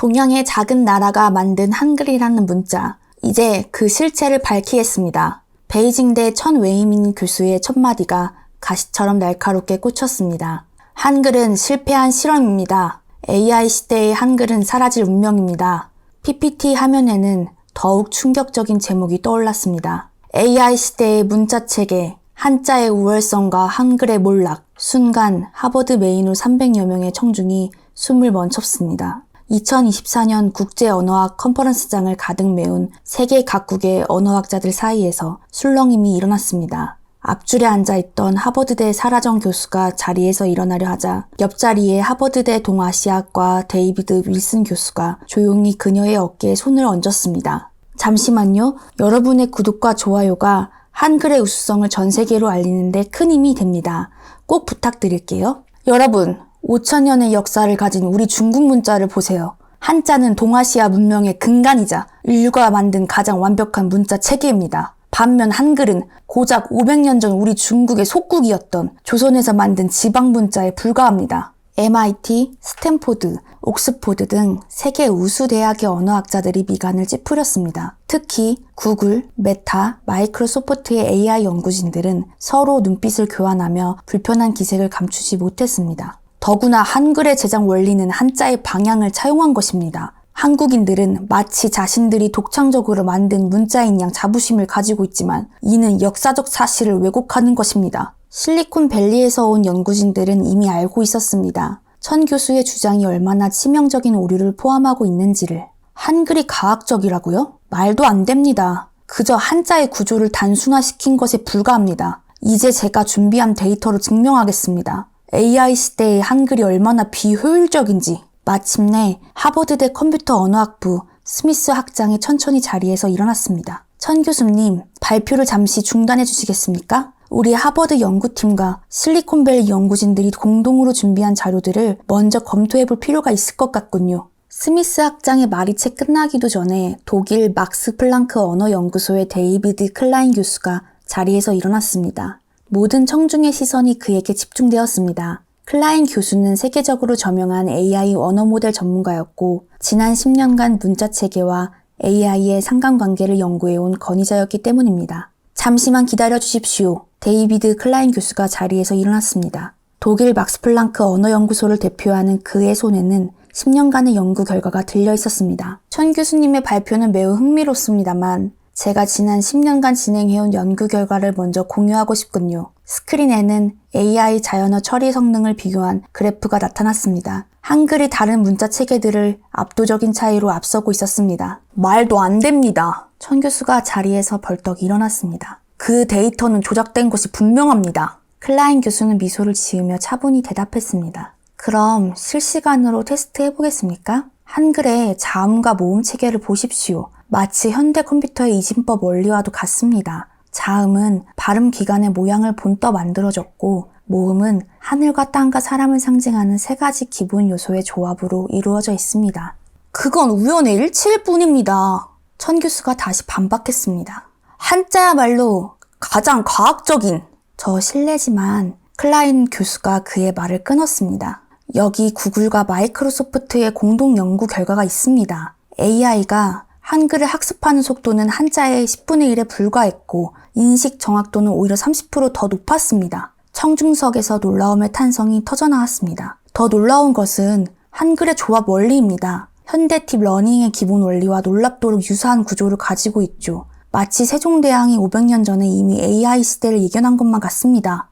동양의 작은 나라가 만든 한글이라는 문자, 이제 그 실체를 밝히겠습니다. 베이징대 천웨이민 교수의 첫마디가 가시처럼 날카롭게 꽂혔습니다. 한글은 실패한 실험입니다. AI 시대의 한글은 사라질 운명입니다. PPT 화면에는 더욱 충격적인 제목이 떠올랐습니다. AI 시대의 문자체계, 한자의 우월성과 한글의 몰락, 순간 하버드 메인 후 300여 명의 청중이 숨을 멈췄습니다. 2024년 국제언어학 컨퍼런스장을 가득 메운 세계 각국의 언어학자들 사이에서 술렁임이 일어났습니다. 앞줄에 앉아있던 하버드대 사라정 교수가 자리에서 일어나려 하자 옆자리에 하버드대 동아시아과 데이비드 윌슨 교수가 조용히 그녀의 어깨에 손을 얹었습니다. 잠시만요. 여러분의 구독과 좋아요가 한글의 우수성을 전 세계로 알리는데 큰 힘이 됩니다. 꼭 부탁드릴게요. 여러분, 5,000년의 역사를 가진 우리 중국 문자를 보세요. 한자는 동아시아 문명의 근간이자 인류가 만든 가장 완벽한 문자 체계입니다. 반면 한글은 고작 500년 전 우리 중국의 속국이었던 조선에서 만든 지방 문자에 불과합니다. MIT, 스탠포드, 옥스포드 등 세계 우수 대학의 언어학자들이 미간을 찌푸렸습니다. 특히 구글, 메타, 마이크로소프트의 AI 연구진들은 서로 눈빛을 교환하며 불편한 기색을 감추지 못했습니다. 더구나 한글의 제작 원리는 한자의 방향을 차용한 것입니다. 한국인들은 마치 자신들이 독창적으로 만든 문자인 양 자부심을 가지고 있지만 이는 역사적 사실을 왜곡하는 것입니다. 실리콘밸리에서 온 연구진들은 이미 알고 있었습니다. 천 교수의 주장이 얼마나 치명적인 오류를 포함하고 있는지를. 한글이 과학적이라고요? 말도 안 됩니다. 그저 한자의 구조를 단순화시킨 것에 불과합니다. 이제 제가 준비한 데이터로 증명하겠습니다. AI 시대의 한글이 얼마나 비효율적인지. 마침내 하버드대 컴퓨터 언어학부 스미스 학장이 천천히 자리에서 일어났습니다. 천 교수님, 발표를 잠시 중단해 주시겠습니까? 우리 하버드 연구팀과 실리콘밸리 연구진들이 공동으로 준비한 자료들을 먼저 검토해 볼 필요가 있을 것 같군요. 스미스 학장의 말이 채 끝나기도 전에 독일 막스 플랑크 언어연구소의 데이비드 클라인 교수가 자리에서 일어났습니다. 모든 청중의 시선이 그에게 집중되었습니다. 클라인 교수는 세계적으로 저명한 AI 언어 모델 전문가였고 지난 10년간 문자 체계와 AI의 상관관계를 연구해온 권위자였기 때문입니다. 잠시만 기다려 주십시오. 데이비드 클라인 교수가 자리에서 일어났습니다. 독일 막스플랑크 언어연구소를 대표하는 그의 손에는 10년간의 연구 결과가 들려 있었습니다. 천 교수님의 발표는 매우 흥미롭습니다만 제가 지난 10년간 진행해온 연구 결과를 먼저 공유하고 싶군요. 스크린에는 AI 자연어 처리 성능을 비교한 그래프가 나타났습니다. 한글이 다른 문자 체계들을 압도적인 차이로 앞서고 있었습니다. 말도 안 됩니다. 천 교수가 자리에서 벌떡 일어났습니다. 그 데이터는 조작된 것이 분명합니다. 클라인 교수는 미소를 지으며 차분히 대답했습니다. 그럼 실시간으로 테스트해보겠습니까? 한글의 자음과 모음 체계를 보십시오. 마치 현대 컴퓨터의 이진법 원리와도 같습니다. 자음은 발음 기관의 모양을 본떠 만들어졌고 모음은 하늘과 땅과 사람을 상징하는 세 가지 기본 요소의 조합으로 이루어져 있습니다. 그건 우연의 일치일 뿐입니다. 천 교수가 다시 반박했습니다. 한자야말로 가장 과학적인. 저 실례지만 클라인 교수가 그의 말을 끊었습니다. 여기 구글과 마이크로소프트의 공동 연구 결과가 있습니다. AI가 한글을 학습하는 속도는 한자의 10분의 1에 불과했고 인식 정확도는 오히려 30% 더 높았습니다. 청중석에서 놀라움의 탄성이 터져나왔습니다. 더 놀라운 것은 한글의 조합 원리입니다. 현대 딥러닝의 기본 원리와 놀랍도록 유사한 구조를 가지고 있죠. 마치 세종대왕이 500년 전에 이미 AI 시대를 예견한 것만 같습니다.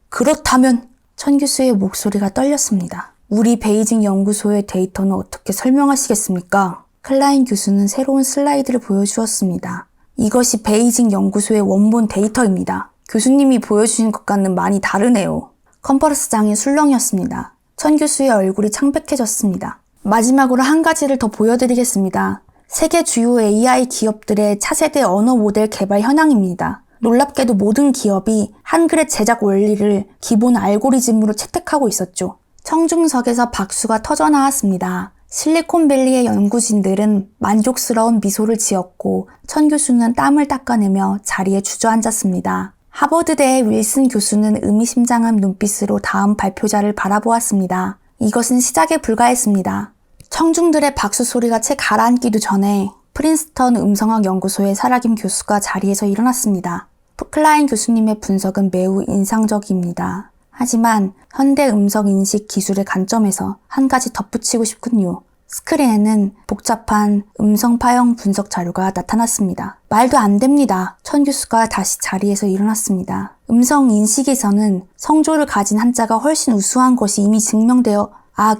그렇다면 천 교수의 목소리가 떨렸습니다. 우리 베이징 연구소의 데이터는 어떻게 설명하시겠습니까? 클라인 교수는 새로운 슬라이드를 보여주었습니다. 이것이 베이징 연구소의 원본 데이터입니다. 교수님이 보여주신 것과는 많이 다르네요. 컨퍼런스장이 술렁이었습니다. 천 교수의 얼굴이 창백해졌습니다. 마지막으로 한 가지를 더 보여드리겠습니다. 세계 주요 AI 기업들의 차세대 언어 모델 개발 현황입니다. 놀랍게도 모든 기업이 한글의 제작 원리를 기본 알고리즘으로 채택하고 있었죠. 청중석에서 박수가 터져나왔습니다. 실리콘밸리의 연구진들은 만족스러운 미소를 지었고 천 교수는 땀을 닦아내며 자리에 주저앉았습니다. 하버드대의 윌슨 교수는 의미심장한 눈빛으로 다음 발표자를 바라보았습니다. 이것은 시작에 불과했습니다. 청중들의 박수 소리가 채 가라앉기도 전에 프린스턴 음성학 연구소의 사라김 교수가 자리에서 일어났습니다. 클라인 교수님의 분석은 매우 인상적입니다. 하지만 현대 음성 인식 기술의 관점에서 한 가지 덧붙이고 싶군요. 스크린에는 복잡한 음성 파형 분석 자료가 나타났습니다. 말도 안 됩니다. 천 교수가 다시 자리에서 일어났습니다. 음성 인식에서는 성조를 가진 한자가 훨씬 우수한 것이 이미 증명되어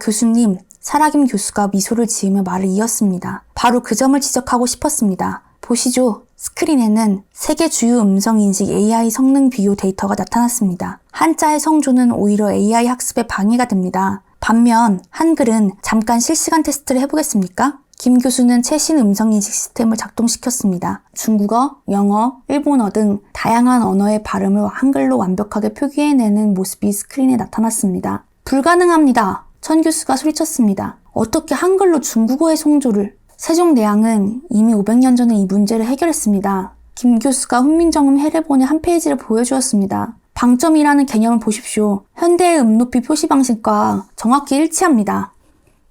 교수님, 사라김 교수가 미소를 지으며 말을 이었습니다. 바로 그 점을 지적하고 싶었습니다. 보시죠. 스크린에는 세계 주요 음성인식 AI 성능 비교 데이터가 나타났습니다. 한자의 성조는 오히려 AI 학습에 방해가 됩니다. 반면 한글은 잠깐 실시간 테스트를 해보겠습니까? 김 교수는 최신 음성인식 시스템을 작동시켰습니다. 중국어, 영어, 일본어 등 다양한 언어의 발음을 한글로 완벽하게 표기해내는 모습이 스크린에 나타났습니다. 불가능합니다. 천 교수가 소리쳤습니다. 어떻게 한글로 중국어의 성조를? 세종대왕은 이미 500년 전에 이 문제를 해결했습니다. 김 교수가 훈민정음 해례본의 한 페이지를 보여주었습니다. 방점이라는 개념을 보십시오. 현대의 음높이 표시 방식과 정확히 일치합니다.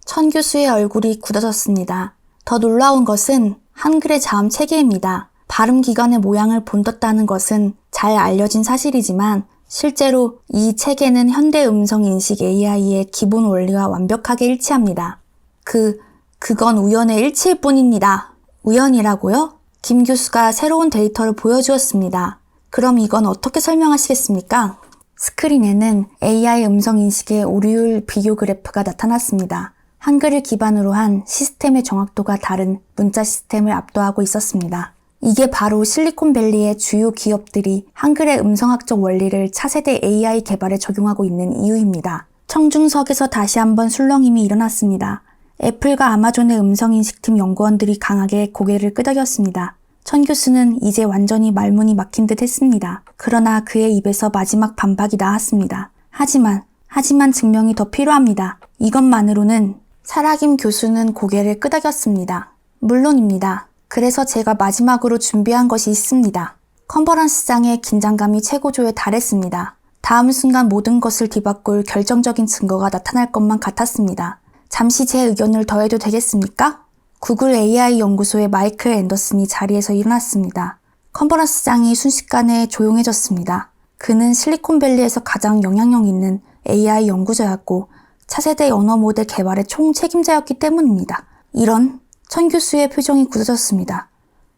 천 교수의 얼굴이 굳어졌습니다. 더 놀라운 것은 한글의 자음 체계입니다. 발음 기관의 모양을 본떴다는 것은 잘 알려진 사실이지만 실제로 이 체계는 현대 음성 인식 AI의 기본 원리와 완벽하게 일치합니다. 그건 우연의 일치일 뿐입니다. 우연이라고요? 김 교수가 새로운 데이터를 보여주었습니다. 그럼 이건 어떻게 설명하시겠습니까? 스크린에는 AI 음성 인식의 오류율 비교 그래프가 나타났습니다. 한글을 기반으로 한 시스템의 정확도가 다른 문자 시스템을 압도하고 있었습니다. 이게 바로 실리콘밸리의 주요 기업들이 한글의 음성학적 원리를 차세대 AI 개발에 적용하고 있는 이유입니다. 청중석에서 다시 한번 술렁임이 일어났습니다. 애플과 아마존의 음성인식팀 연구원들이 강하게 고개를 끄덕였습니다. 천 교수는 이제 완전히 말문이 막힌 듯 했습니다. 그러나 그의 입에서 마지막 반박이 나왔습니다. 하지만 증명이 더 필요합니다. 이것만으로는 사라김 교수는 고개를 끄덕였습니다. 물론입니다. 그래서 제가 마지막으로 준비한 것이 있습니다. 컨퍼런스장의 긴장감이 최고조에 달했습니다. 다음 순간 모든 것을 뒤바꿀 결정적인 증거가 나타날 것만 같았습니다. 잠시 제 의견을 더해도 되겠습니까? 구글 AI 연구소의 마이클 앤더슨이 자리에서 일어났습니다. 컨퍼런스장이 순식간에 조용해졌습니다. 그는 실리콘밸리에서 가장 영향력 있는 AI 연구자였고 차세대 언어 모델 개발의 총책임자였기 때문입니다. 천 교수의 표정이 굳어졌습니다.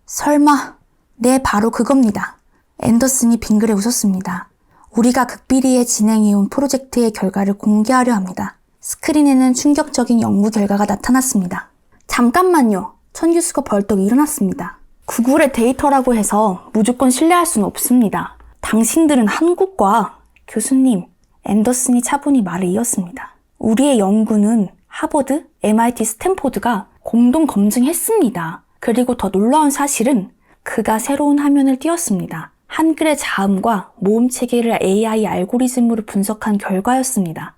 설마, 네, 바로 그겁니다. 앤더슨이 빙그레 웃었습니다. 우리가 극비리에 진행해온 프로젝트의 결과를 공개하려 합니다. 스크린에는 충격적인 연구 결과가 나타났습니다. 잠깐만요. 천 교수가 벌떡 일어났습니다. 구글의 데이터라고 해서 무조건 신뢰할 수는 없습니다. 당신들은 한국과 교수님, 앤더슨이 차분히 말을 이었습니다. 우리의 연구는 하버드, MIT, 스탠포드가 공동 검증했습니다. 그리고 더 놀라운 사실은 그가 새로운 화면을 띄웠습니다. 한글의 자음과 모음 체계를 AI 알고리즘으로 분석한 결과였습니다.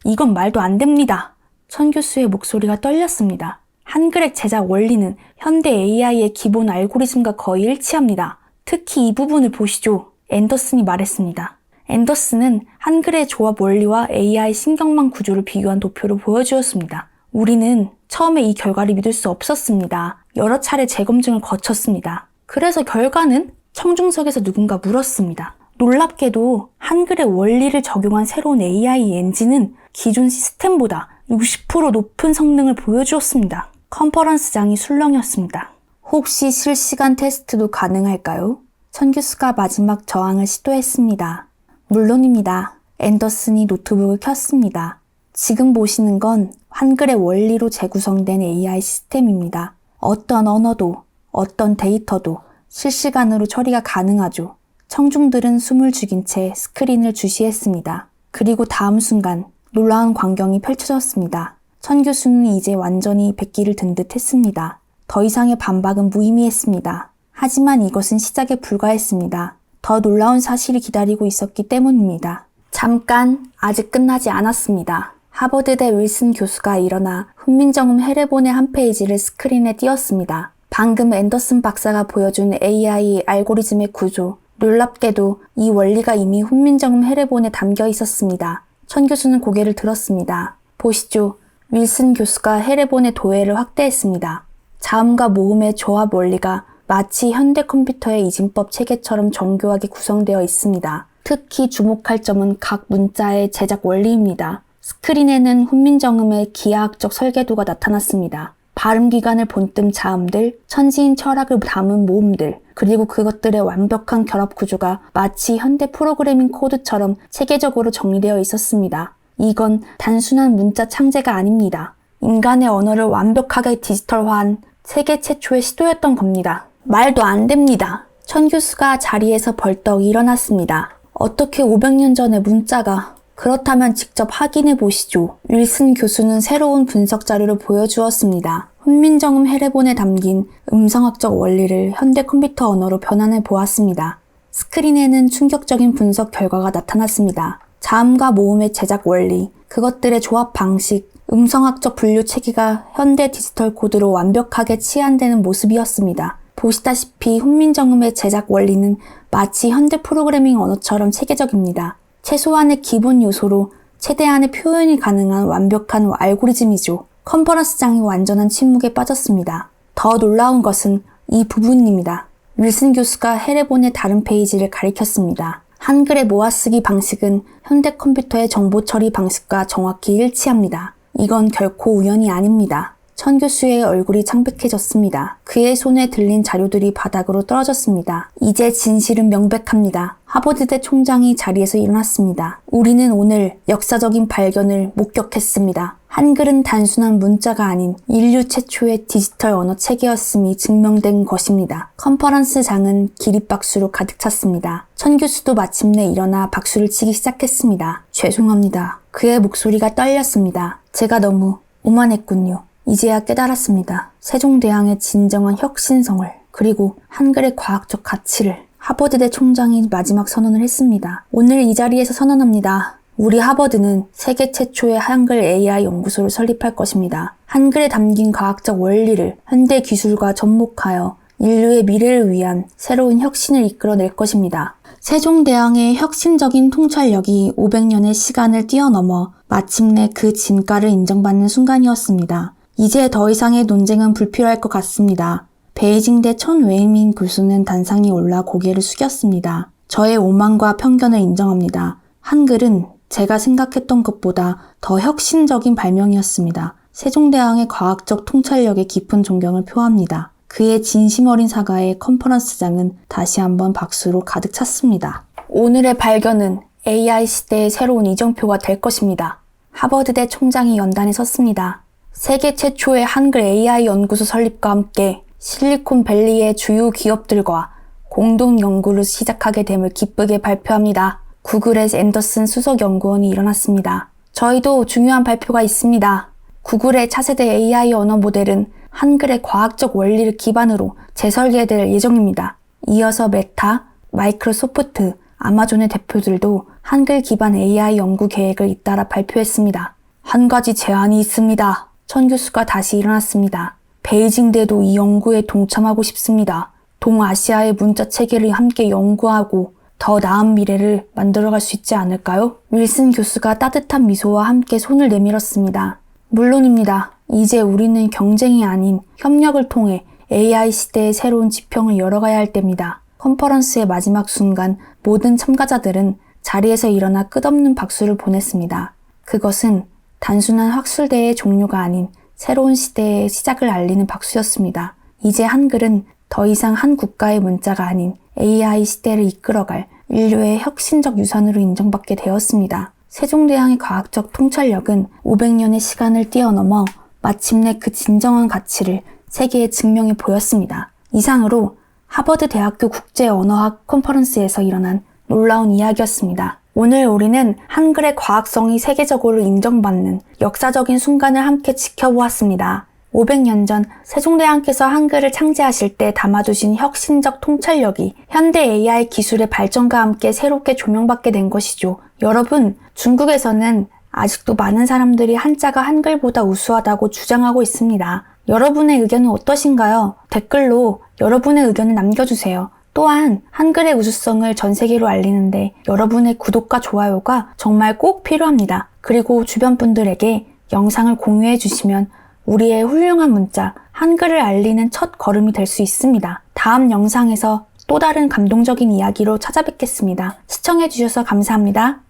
이건 말도 안 됩니다. 천 교수의 목소리가 떨렸습니다. 한글의 제작 원리는 현대 AI의 기본 알고리즘과 거의 일치합니다. 특히 이 부분을 보시죠. 앤더슨이 말했습니다. 앤더슨은 한글의 조합 원리와 AI 신경망 구조를 비교한 도표를 보여주었습니다. 우리는 처음에 이 결과를 믿을 수 없었습니다. 여러 차례 재검증을 거쳤습니다. 그래서 결과는 청중석에서 누군가 물었습니다. 놀랍게도 한글의 원리를 적용한 새로운 AI 엔진은 기존 시스템보다 60% 높은 성능을 보여주었습니다. 컨퍼런스장이 술렁이었습니다. 혹시 실시간 테스트도 가능할까요? 천 교수가 마지막 저항을 시도했습니다. 물론입니다. 앤더슨이 노트북을 켰습니다. 지금 보시는 건 한글의 원리로 재구성된 AI 시스템입니다. 어떤 언어도, 어떤 데이터도 실시간으로 처리가 가능하죠. 청중들은 숨을 죽인 채 스크린을 주시했습니다. 그리고 다음 순간 놀라운 광경이 펼쳐졌습니다. 천 교수는 이제 완전히 백기를 든 듯 했습니다. 더 이상의 반박은 무의미했습니다. 하지만 이것은 시작에 불과했습니다. 더 놀라운 사실이 기다리고 있었기 때문입니다. 잠깐, 아직 끝나지 않았습니다. 하버드대 윌슨 교수가 일어나 훈민정음 해례본의 한 페이지를 스크린에 띄웠습니다. 방금 앤더슨 박사가 보여준 AI 알고리즘의 구조, 놀랍게도 이 원리가 이미 훈민정음 해례본에 담겨 있었습니다. 천 교수는 고개를 들었습니다. 보시죠. 윌슨 교수가 헤레본의 도해를 확대했습니다. 자음과 모음의 조합 원리가 마치 현대 컴퓨터의 이진법 체계처럼 정교하게 구성되어 있습니다. 특히 주목할 점은 각 문자의 제작 원리입니다. 스크린에는 훈민정음의 기하학적 설계도가 나타났습니다. 발음기관을 본뜬 자음들, 천지인 철학을 담은 모음들, 그리고 그것들의 완벽한 결합 구조가 마치 현대 프로그래밍 코드처럼 체계적으로 정리되어 있었습니다. 이건 단순한 문자 창제가 아닙니다. 인간의 언어를 완벽하게 디지털화한 세계 최초의 시도였던 겁니다. 말도 안 됩니다. 천 교수가 자리에서 벌떡 일어났습니다. 어떻게 500년 전의 문자가 그렇다면 직접 확인해 보시죠. 윌슨 교수는 새로운 분석 자료를 보여주었습니다. 훈민정음 헤레본에 담긴 음성학적 원리를 현대 컴퓨터 언어로 변환해 보았습니다. 스크린에는 충격적인 분석 결과가 나타났습니다. 자음과 모음의 제작 원리, 그것들의 조합 방식, 음성학적 분류 체계가 현대 디지털 코드로 완벽하게 치환되는 모습이었습니다. 보시다시피 훈민정음의 제작 원리는 마치 현대 프로그래밍 언어처럼 체계적입니다. 최소한의 기본 요소로 최대한의 표현이 가능한 완벽한 알고리즘이죠. 컨퍼런스장이 완전한 침묵에 빠졌습니다. 더 놀라운 것은 이 부분입니다. 윌슨 교수가 헤레본의 다른 페이지를 가리켰습니다. 한글의 모아쓰기 방식은 현대 컴퓨터의 정보 처리 방식과 정확히 일치합니다. 이건 결코 우연이 아닙니다. 천 교수의 얼굴이 창백해졌습니다. 그의 손에 들린 자료들이 바닥으로 떨어졌습니다. 이제 진실은 명백합니다. 하버드대 총장이 자리에서 일어났습니다. 우리는 오늘 역사적인 발견을 목격했습니다. 한글은 단순한 문자가 아닌 인류 최초의 디지털 언어 체계였음이 증명된 것입니다. 컨퍼런스장은 기립박수로 가득 찼습니다. 천 교수도 마침내 일어나 박수를 치기 시작했습니다. 죄송합니다. 그의 목소리가 떨렸습니다. 제가 너무 오만했군요. 이제야 깨달았습니다. 세종대왕의 진정한 혁신성을, 그리고 한글의 과학적 가치를. 하버드대 총장이 마지막 선언을 했습니다. 오늘 이 자리에서 선언합니다. 우리 하버드는 세계 최초의 한글 AI 연구소를 설립할 것입니다. 한글에 담긴 과학적 원리를 현대 기술과 접목하여 인류의 미래를 위한 새로운 혁신을 이끌어낼 것입니다. 세종대왕의 혁신적인 통찰력이 500년의 시간을 뛰어넘어 마침내 그 진가를 인정받는 순간이었습니다. 이제 더 이상의 논쟁은 불필요할 것 같습니다. 베이징대 천 웨이민 교수는 단상에 올라 고개를 숙였습니다. 저의 오만과 편견을 인정합니다. 한글은 제가 생각했던 것보다 더 혁신적인 발명이었습니다. 세종대왕의 과학적 통찰력에 깊은 존경을 표합니다. 그의 진심 어린 사과에 컨퍼런스장은 다시 한번 박수로 가득 찼습니다. 오늘의 발견은 AI 시대의 새로운 이정표가 될 것입니다. 하버드대 총장이 연단에 섰습니다. 세계 최초의 한글 AI 연구소 설립과 함께 실리콘밸리의 주요 기업들과 공동 연구를 시작하게 됨을 기쁘게 발표합니다. 구글의 앤더슨 수석 연구원이 일어났습니다. 저희도 중요한 발표가 있습니다. 구글의 차세대 AI 언어 모델은 한글의 과학적 원리를 기반으로 재설계될 예정입니다. 이어서 메타, 마이크로소프트, 아마존의 대표들도 한글 기반 AI 연구 계획을 잇따라 발표했습니다. 한 가지 제안이 있습니다. 천 교수가 다시 일어났습니다. 베이징대도 이 연구에 동참하고 싶습니다. 동아시아의 문자 체계를 함께 연구하고 더 나은 미래를 만들어갈 수 있지 않을까요? 윌슨 교수가 따뜻한 미소와 함께 손을 내밀었습니다. 물론입니다. 이제 우리는 경쟁이 아닌 협력을 통해 AI 시대의 새로운 지평을 열어가야 할 때입니다. 컨퍼런스의 마지막 순간 모든 참가자들은 자리에서 일어나 끝없는 박수를 보냈습니다. 그것은 단순한 학술대회의 종료가 아닌 새로운 시대의 시작을 알리는 박수였습니다. 이제 한글은 더 이상 한 국가의 문자가 아닌 AI 시대를 이끌어갈 인류의 혁신적 유산으로 인정받게 되었습니다. 세종대왕의 과학적 통찰력은 500년의 시간을 뛰어넘어 마침내 그 진정한 가치를 세계에 증명해 보였습니다. 이상으로 하버드 대학교 국제언어학 컨퍼런스에서 일어난 놀라운 이야기였습니다. 오늘 우리는 한글의 과학성이 세계적으로 인정받는 역사적인 순간을 함께 지켜보았습니다. 500년 전 세종대왕께서 한글을 창제하실 때 담아두신 혁신적 통찰력이 현대 AI 기술의 발전과 함께 새롭게 조명받게 된 것이죠. 여러분, 중국에서는 아직도 많은 사람들이 한자가 한글보다 우수하다고 주장하고 있습니다. 여러분의 의견은 어떠신가요? 댓글로 여러분의 의견을 남겨주세요. 또한 한글의 우수성을 전 세계로 알리는데 여러분의 구독과 좋아요가 정말 꼭 필요합니다. 그리고 주변 분들에게 영상을 공유해 주시면 우리의 훌륭한 문자, 한글을 알리는 첫 걸음이 될 수 있습니다. 다음 영상에서 또 다른 감동적인 이야기로 찾아뵙겠습니다. 시청해 주셔서 감사합니다.